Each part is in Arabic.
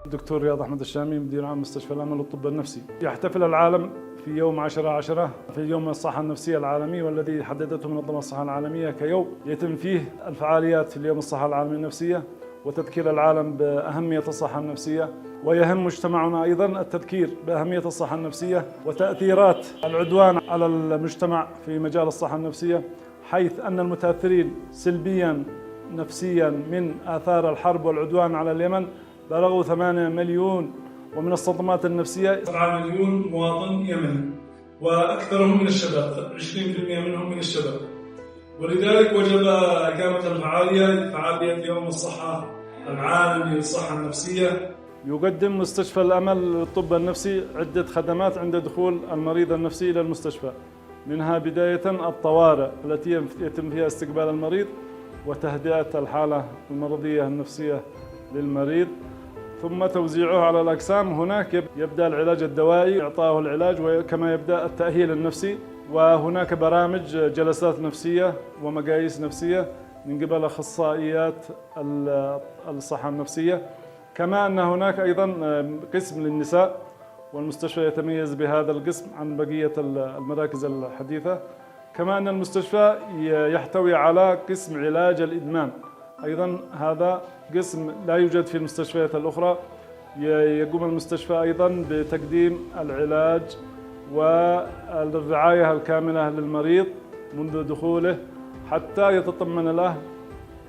الدكتور رياض أحمد الشامي، مدير عام مستشفى الأمل للطب النفسي. يحتفل العالم في يوم 10/10 في يوم الصحة النفسية العالمي، والذي حددته منظمة الصحة العالمية كيوم يتم فيه الفعاليات في اليوم الصحة العالمي النفسية وتذكير العالم بأهمية الصحة النفسية. ويهم مجتمعنا أيضا التذكير بأهمية الصحة النفسية وتأثيرات العدوان على المجتمع في مجال الصحة النفسية، حيث أن المتأثرين سلبيا نفسيا من آثار الحرب والعدوان على اليمن بلغوا 8 مليون، ومن الصدمات النفسية 7 مليون مواطن يمني، وأكثرهم من الشباب، 20% منهم من الشباب. ولذلك وجب إقامة فعالية يوم الصحة العالمي للصحة النفسية. يقدم مستشفى الأمل للطب النفسي عدة خدمات عند دخول المريض النفسي إلى المستشفى، منها بداية الطوارئ التي يتم فيها استقبال المريض وتهدئة الحالة المرضية النفسية للمريض، ثم توزيعه على الأقسام. هناك يبدأ العلاج الدوائي، إعطائه العلاج، وكما يبدأ التأهيل النفسي، وهناك برامج جلسات نفسية ومقاييس نفسية من قبل أخصائيات الصحة النفسية. كما أن هناك أيضا قسم للنساء، والمستشفى يتميز بهذا القسم عن بقية المراكز الحديثة. كما أن المستشفى يحتوي على قسم علاج الإدمان، أيضا هذا قسم لا يوجد في المستشفيات الأخرى. يقوم المستشفى أيضا بتقديم العلاج والرعاية الكاملة للمريض منذ دخوله حتى يتطمن له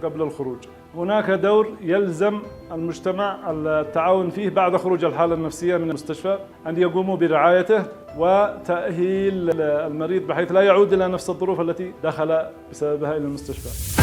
قبل الخروج. هناك دور يلزم المجتمع التعاون فيه بعد خروج الحالة النفسية من المستشفى، أن يقوموا برعايته وتأهيل المريض بحيث لا يعود إلى نفس الظروف التي دخل بسببها إلى المستشفى.